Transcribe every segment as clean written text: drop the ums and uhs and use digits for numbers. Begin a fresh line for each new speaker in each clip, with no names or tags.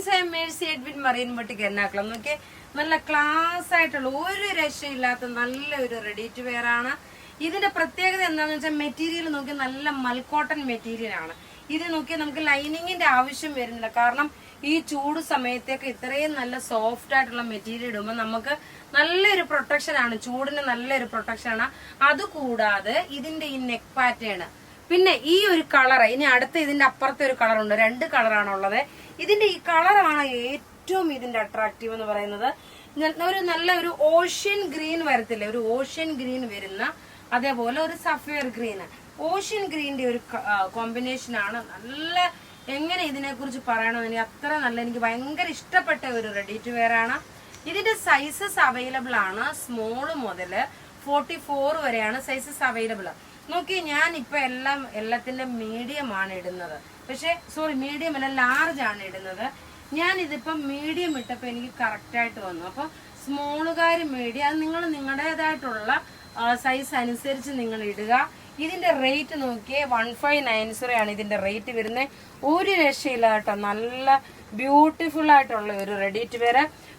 Friends, I M Mercy Edwin marine boutique Ernakulam. നോക്കിയേ, നല്ല class ആയിട്ടുള്ള ഒരു രക്ഷയില്ലാത്ത നല്ലൊരു റെഡി ടു വെയർ ആണ്. ഇതിന്റെ പ്രത്യേകത എന്താണെന്ന് വെച്ചാൽ മെറ്റീരിയൽ നോക്കി നല്ല മൽക്കോട്ടൺ മെറ്റീരിയൽ ആണ്. ഇത് നോക്കിയാൽ നമുക്ക് ലൈനിങ്ങിന്റെ ആവശ്യം വരുന്നില്ല. കാരണം ഈ ചൂട് സമയത്തേക്ക് ഇത്രയും നല്ല സോഫ്റ്റ് ആയിട്ടുള്ള മെറ്റീരിയൽ ഇടുമ്പോൾ നമുക്ക് നല്ലൊരു പ്രൊട്ടക്ഷൻ ആണ്, ചൂടിന് നല്ലൊരു പ്രൊട്ടക്ഷൻ ആണ്. അതുകൂടാതെ ഇതിന്റെ ഈ നെക്ക് പാറ്റേൺ, പിന്നെ ഈ ഒരു കളർ, ഇനി അടുത്ത ഇതിന്റെ അപ്പുറത്തെ ഒരു കളർ ഉണ്ട്, 2 കളറാണുള്ളത്. ഇതിന്റെ ഈ കളറാണ് ഏറ്റവും ഇതിന്റെ അട്രാക്റ്റീവ് എന്ന് പറയുന്നത്. ഒരു നല്ല ഒരു ഓഷ്യൻ ഗ്രീൻ വരത്തില്ലേ, ഒരു ഓഷ്യൻ ഗ്രീൻ വരുന്ന, അതേപോലെ ഒരു സഫയർ ഗ്രീൻ, ഓഷ്യൻ ഗ്രീനിന്റെ ഒരു കോമ്പിനേഷൻ ആണ്. നല്ല, എങ്ങനെ ഇതിനെ കുറിച്ച് പറയണമെന്ന് എനിക്ക് അത്ര നല്ല, എനിക്ക് ഭയങ്കര ഇഷ്ടപ്പെട്ട ഒരു റെഡി ടു വെയർ ആണ്. ഇതിന്റെ സൈസസ് അവൈലബിൾ ആണ്. സ്മോൾ മുതൽ 44 വരെയാണ് സൈസസ് അവൈലബിൾ. നോക്കി, ഞാൻ ഇപ്പൊ എല്ലാത്തിന്റെ മീഡിയം ആണ് ഇടുന്നത്. പക്ഷെ മീഡിയം അല്ല, ലാർജ് ആണ് ഇടുന്നത്. ഞാൻ ഇതിപ്പോ മീഡിയം ഇട്ടപ്പോ എനിക്ക് കറക്റ്റ് ആയിട്ട് വന്നു. അപ്പൊ സ്മോളുകാർ മീഡിയം, അത് നിങ്ങൾ നിങ്ങളുടേതായിട്ടുള്ള സൈസ് അനുസരിച്ച് നിങ്ങൾ ഇടുക. ഇതിന്റെ റേറ്റ് നോക്കിയേ, 1590 ആണ് ഇതിന്റെ റേറ്റ് വരുന്നത്. ഒരു രക്ഷയില്ല കേട്ടോ, നല്ല ബ്യൂട്ടിഫുൾ ആയിട്ടുള്ള ഒരു റെഡി ടു വെയർ.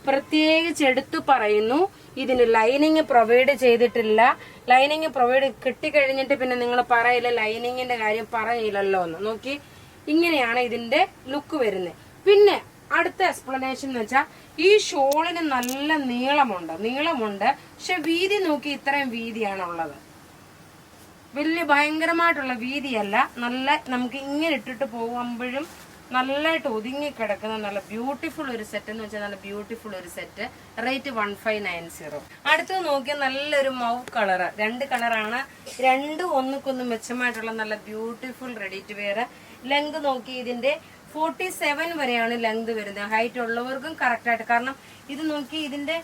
പ്രത്യേകിച്ച് എടുത്തു പറയുന്നു, ഇതിന് ലൈനിങ് പ്രൊവൈഡ് ചെയ്തിട്ടില്ല. ലൈനിങ് പ്രൊവൈഡ് കിട്ടിക്കഴിഞ്ഞിട്ട് പിന്നെ നിങ്ങൾ പറയില്ല ലൈനിങ്ങിന്റെ കാര്യം പറയില്ലല്ലോ എന്ന്. നോക്കി, ഇങ്ങനെയാണ് ഇതിന്റെ ലുക്ക് വരുന്നത്. പിന്നെ അടുത്ത എക്സ്പ്ലനേഷൻ എന്ന് വെച്ചാൽ, ഈ ഷോളിന് നല്ല നീളമുണ്ട്. പക്ഷെ വീതി നോക്കി, ഇത്രയും വീതിയാണുള്ളത്. വലിയ ഭയങ്കരമായിട്ടുള്ള വീതിയല്ല, നല്ല നമുക്ക് ഇങ്ങനെ ഇട്ടിട്ട് പോകുമ്പോഴും നല്ലതായിട്ട് ഒതുങ്ങി കിടക്കുന്ന നല്ല ബ്യൂട്ടിഫുൾ ഒരു സെറ്റ് എന്ന് വെച്ചാൽ നല്ല ബ്യൂട്ടിഫുൾ ഒരു സെറ്റ്. റേറ്റ് 1590. അടുത്തത് നോക്കിയാൽ നല്ലൊരു മൗ കളറ്, 2 കളറാണ്. 2 ഒന്നുക്കൊന്ന് മെച്ചമായിട്ടുള്ള നല്ല beautiful ready to wear. Length നോക്കി, ഇതിന്റെ 47 വരെയാണ് ലെങ്ത് വരുന്നത്. ഹൈറ്റ് ഉള്ളവർക്കും കറക്റ്റ് ആയിട്ട്, കാരണം ഇത് നോക്കി, ഇതിന്റെ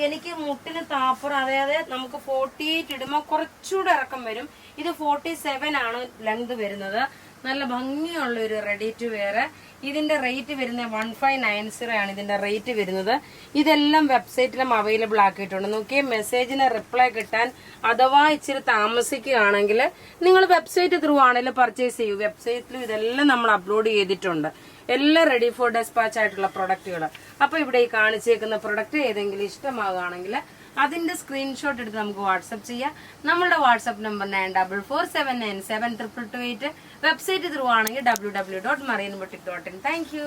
എനിക്ക് മുട്ടിന് താപ്പുറം, അതായത് നമുക്ക് 48 ഇടുമ്പോൾ കുറച്ചുകൂടെ ഇറക്കം വരും. ഇത് 47 ആണ് ലെങ്ത് വരുന്നത്. നല്ല ഭംഗിയുള്ള ഒരു റെഡി ടു വെയർ. ഇതിന്റെ റേറ്റ് വരുന്നത് 1590 ആണ് ഇതിന്റെ റേറ്റ് വരുന്നത്. ഇതെല്ലാം വെബ്സൈറ്റിലും അവൈലബിൾ ആക്കിയിട്ടുണ്ട്. നോക്കിയേ, മെസ്സേജിന് റിപ്ലൈ കിട്ടാൻ അഥവാ ഇച്ചിരി താമസിക്കുകയാണെങ്കിൽ നിങ്ങൾ വെബ്സൈറ്റ് ത്രൂ ആണെങ്കിലും പർച്ചേസ് ചെയ്യൂ. വെബ്സൈറ്റിലും ഇതെല്ലാം നമ്മൾ അപ്ലോഡ് ചെയ്തിട്ടുണ്ട്, എല്ലാം റെഡി ഫോർ ഡെസ്പാച്ച് ആയിട്ടുള്ള പ്രൊഡക്റ്റുകൾ. അപ്പൊ ഇവിടെ ഈ കാണിച്ചേക്കുന്ന പ്രൊഡക്റ്റ് ഏതെങ്കിലും ഇഷ്ടമാകുകയാണെങ്കിൽ അതിന്റെ സ്ക്രീൻഷോട്ട് എടുത്ത് നമുക്ക് വാട്സ്ആപ്പ് ചെയ്യാം. നമ്മുടെ വാട്സ്ആപ്പ് നമ്പർ 9447972228. വെബ്സൈറ്റ് ത്രൂ ആണെങ്കിൽ www.marianboutique.in. Thank you.